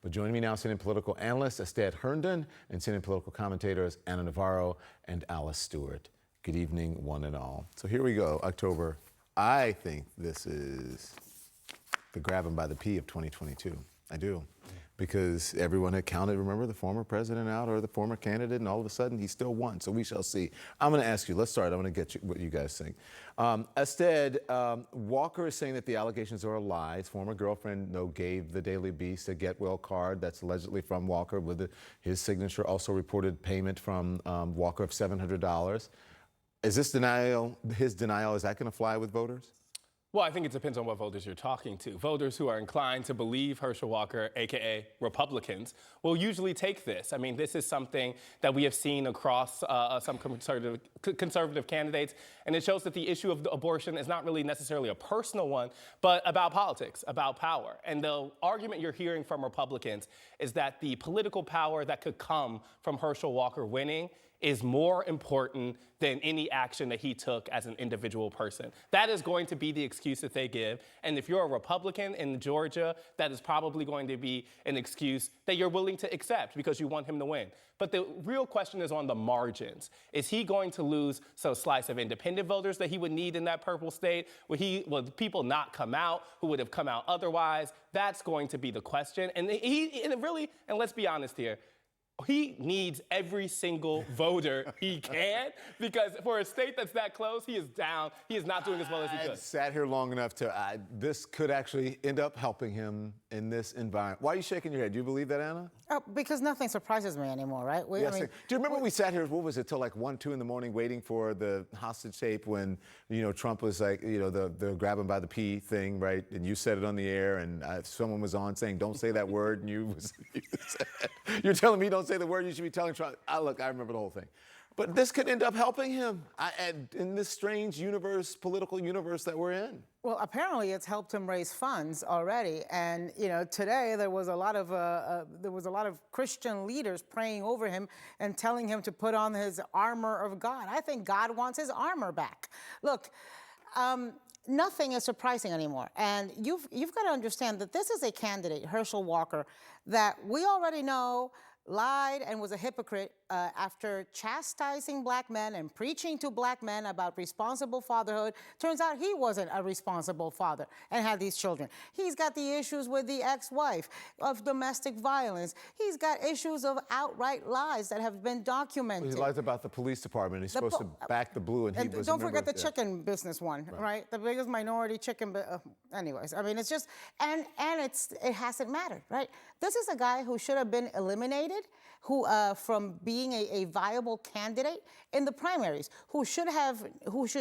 But joining me now, CNN political analyst Estad Herndon and CNN political commentators Anna Navarro and Alice Stewart. Good evening, one and all. So here we go, October. I think this is the grab him by the P of 2022. I do. Because everyone had counted, remember, the former president out or the former candidate, and all of a sudden he still won. So we shall see. I'm going to ask you, let's start. I'm going to get you what you guys think. Estad, Walker is saying that the allegations are a lie. His former girlfriend gave the Daily Beast a get well card that's allegedly from Walker with his signature. Also reported payment from Walker of $700. Is this denial, his denial, is that going to fly with voters? Well, I think it depends on what voters you're talking to. Voters who are inclined to believe Herschel Walker, a.k.a. Republicans, will usually take this. I mean, this is something that we have seen across some conservative candidates, and it shows that the issue of abortion is not really necessarily a personal one, but about politics, about power. And the argument you're hearing from Republicans is that the political power that could come from Herschel Walker winning is more important than any action that he took as an individual person. That is going to be the excuse that they give. And if you're a Republican in Georgia, that is probably going to be an excuse that you're willing to accept because you want him to win. But the real question is on the margins. Is he going to lose some slice of independent voters that he would need in that purple state? Will people not come out who would have come out otherwise? That's going to be the question. And let's be honest here, he needs every single voter he can, because for a state that's that close, he is down. He is not doing as well as he could. I've sat here long enough to, this could actually end up helping him in this environment. Why are you shaking your head? Do you believe that, Anna? Oh, because nothing surprises me anymore, right? Do you remember when we sat here, what was it, till like 1, 2 in the morning waiting for the hostage tape when, Trump was like, the grab him by the P thing, right? And you said it on the air, and someone was on saying, don't say that word, and you're telling me don't say the word, you should be telling Trump. Look, I remember the whole thing. But this could end up helping him in this strange political universe that we're in. Well, apparently it's helped him raise funds already, and today there was a lot of Christian leaders praying over him and telling him to put on his armor of God. I think God wants his armor back. Look, nothing is surprising anymore, and you've got to understand that this is a candidate, Herschel Walker, that we already know lied and was a hypocrite after chastising black men and preaching to black men about responsible fatherhood. Turns out he wasn't a responsible father and had these children. He's got the issues with the ex-wife of domestic violence. He's got issues of outright lies that have been documented. He lies about the police department. He's supposed to back the blue, and he was. Don't forget the chicken business one, right? The biggest minority chicken. Anyways, I mean, it's just it hasn't mattered, right? This is a guy who should have been eliminated, who from being a viable candidate in the primaries, who should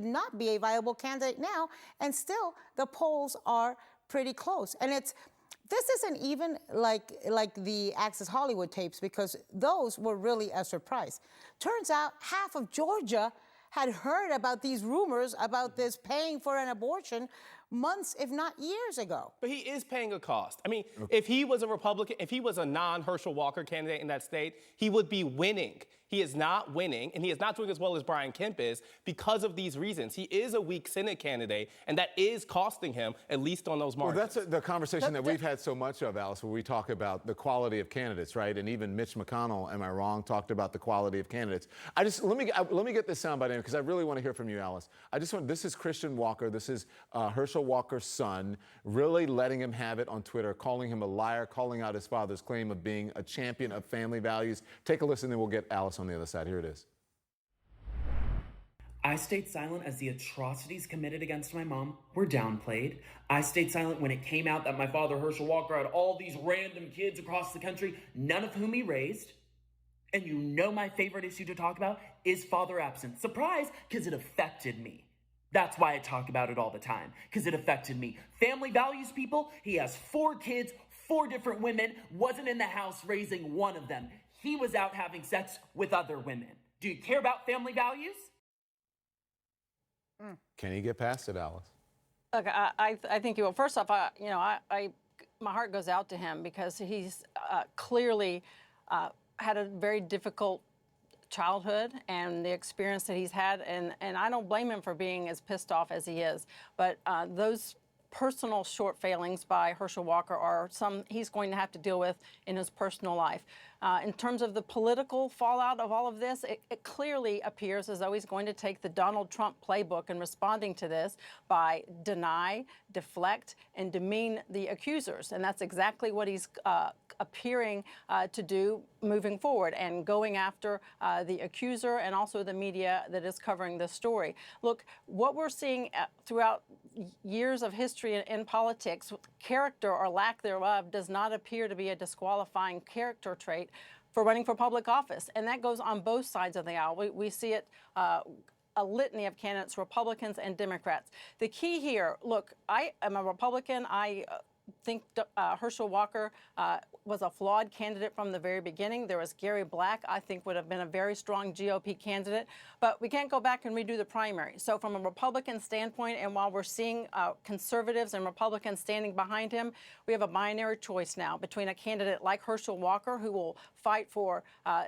not be a viable candidate now, and still the polls are pretty close. And this isn't even like the Access Hollywood tapes, because those were really a surprise. Turns out half of Georgia had heard about these rumors about this paying for an abortion months, if not years ago. But he is paying a cost. I mean, if he was a Republican, if he was a non-Herschel Walker candidate in that state, he would be winning. He is not winning, and he is not doing as well as Brian Kemp is because of these reasons. He is a weak Senate candidate, and that is costing him, at least on those margins. Well, that's the conversation that we've had so much of, Alice, where we talk about the quality of candidates, right? And even Mitch McConnell, am I wrong, talked about the quality of candidates. Let me get this soundbite in, because I really want to hear from you, Alice. This is Christian Walker. This is Herschel Walker's son, really letting him have it on Twitter, calling him a liar, calling out his father's claim of being a champion of family values. Take a listen, then we'll get Alice on the other side. Here it is. I stayed silent as the atrocities committed against my mom were downplayed. I stayed silent when it came out that my father, Herschel Walker, had all these random kids across the country, none of whom he raised. And my favorite issue to talk about is father absence. Surprise, because it affected me. That's why I talk about it all the time, because it affected me. Family values, people. He has 4 kids, 4 different women, wasn't in the house raising one of them. He was out having sex with other women. Do you care about family values? Can he get past it, Alice? Look, I think he will. First off, my heart goes out to him, because he's clearly had a very difficult childhood and the experience that he's had, and I don't blame him for being as pissed off as he is. But those personal short failings by Herschel Walker are some he's going to have to deal with in his personal life. In terms of the political fallout of all of this, it clearly appears as though he's going to take the Donald Trump playbook in responding to this by deny, deflect, and demean the accusers. And that's exactly what he's appearing to do moving forward, and going after the accuser and also the media that is covering this story. Look, what we're seeing throughout years of history in politics, character or lack thereof does not appear to be a disqualifying character trait for running for public office. And that goes on both sides of the aisle. We see it a litany of candidates, Republicans and Democrats. The key here, look, I am a Republican. I think Herschel Walker was a flawed candidate from the very beginning. There was Gary Black, I think would have been a very strong GOP candidate, but we can't go back and redo the primary. So from a Republican standpoint, and while we're seeing conservatives and Republicans standing behind him, we have a binary choice now between a candidate like Herschel Walker, who will fight for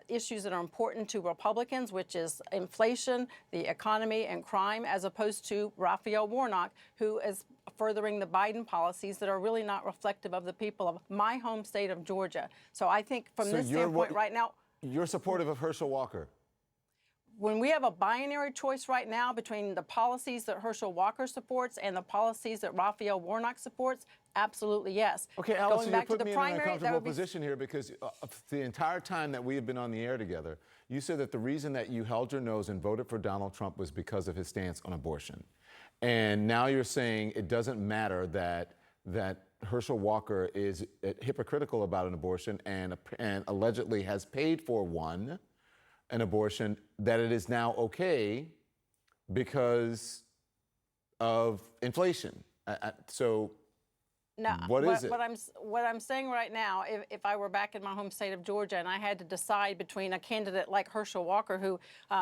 issues that are important to Republicans, which is inflation, the economy, and crime, as opposed to Raphael Warnock, who is furthering the Biden policies that are really not reflective of the people of my home state of Georgia. So I think from this standpoint right now, you're supportive of Herschel Walker? when we have a binary choice right now between the policies that Herschel Walker supports and the policies that Raphael Warnock supports, absolutely yes. Okay, Allison, you're Going back to putting the me in primary, an that uncomfortable would be position here because the entire time that we have been on the air together, you said that the reason that you held your nose and voted for Donald Trump was because of his stance on abortion. And now you're saying it doesn't matter that Herschel Walker is hypocritical about an abortion and allegedly has paid for an abortion, that it is now okay because of inflation. No, what is it? What I'm saying right now, if I were back in my home state of Georgia and I had to decide between a candidate like Herschel Walker, who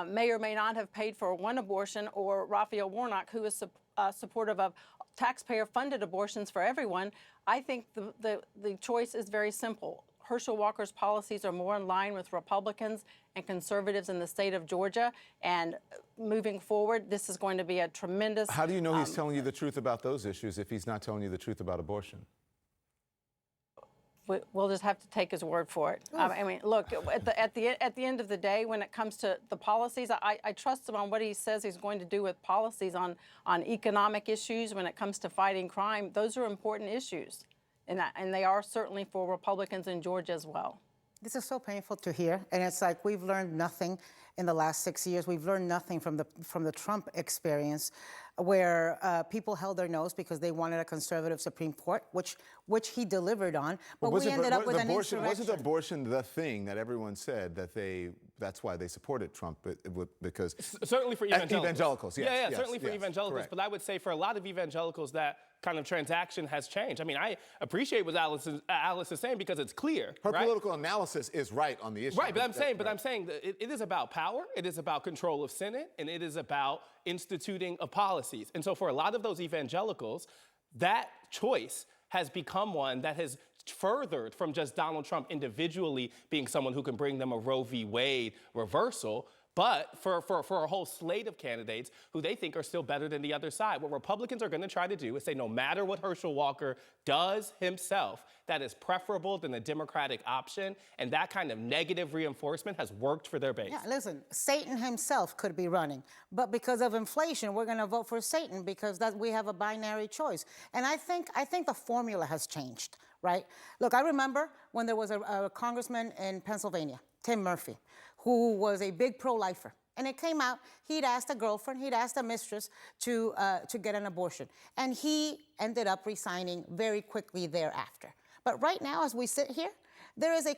may or may not have paid for one abortion, or Raphael Warnock, who is supportive of taxpayer-funded abortions for everyone, I think the choice is very simple. Herschel Walker's policies are more in line with Republicans and conservatives in the state of Georgia, and moving forward, this is going to be a tremendous... How do you know he's telling you the truth about those issues if he's not telling you the truth about abortion? We'll just have to take his word for it. I mean, look, at the end of the day, when it comes to the policies, I trust him on what he says he's going to do with policies on economic issues. When it comes to fighting crime, those are important issues, and they are certainly for Republicans in Georgia as well. This is so painful to hear, and it's like we've learned nothing in the last 6 years. We've learned nothing from the Trump experience, where people held their nose because they wanted a conservative Supreme Court, which he delivered on. But we ended up with an insurrection. Wasn't abortion the thing that everyone said that's why they supported Trump, because certainly for evangelicals. Evangelicals, yes. Yeah, certainly for evangelicals. Correct. But I would say for a lot of evangelicals, that kind of transaction has changed. I mean, I appreciate what Alice is saying because it's clear. Her right? political analysis is right on the issue. Right, but I'm saying that it is about power, it is about control of Senate, and it is about instituting of policies. And so for a lot of those evangelicals, that choice has become one that has furthered from just Donald Trump individually being someone who can bring them a Roe v. Wade reversal, but for a whole slate of candidates who they think are still better than the other side. What Republicans are going to try to do is say no matter what Herschel Walker does himself, that is preferable than the Democratic option, and that kind of negative reinforcement has worked for their base. Yeah, listen, Satan himself could be running, but because of inflation, we're going to vote for Satan because we have a binary choice. And I think the formula has changed, right? Look, I remember when there was a congressman in Pennsylvania, Tim Murphy, who was a big pro-lifer. And it came out, he'd asked a girlfriend, he'd asked a mistress to get an abortion. And he ended up resigning very quickly thereafter. But right now, as we sit here, there is a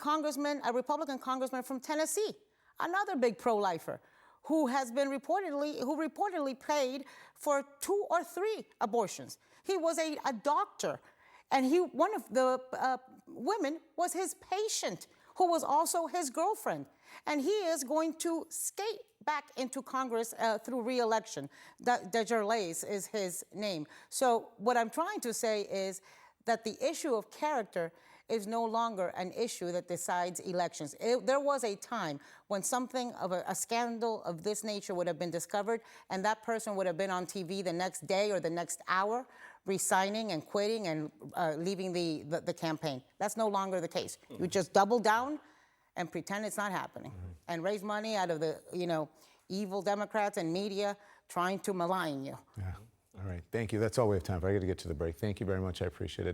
Republican congressman from Tennessee, another big pro-lifer, who reportedly paid for 2 or 3 abortions. He was a doctor, and one of the women was his patient, who was also his girlfriend. And he is going to skate back into Congress through re-election. DeJarlais is his name. So what I'm trying to say is that the issue of character is no longer an issue that decides elections. There was a time when something of a scandal of this nature would have been discovered, and that person would have been on TV the next day or the next hour, resigning and quitting and leaving the campaign. That's no longer the case. You just double down and pretend it's not happening, and raise money out of the evil Democrats and media trying to malign you. Yeah. All right. Thank you. That's all we have time for. I got to get to the break. Thank you very much. I appreciate it.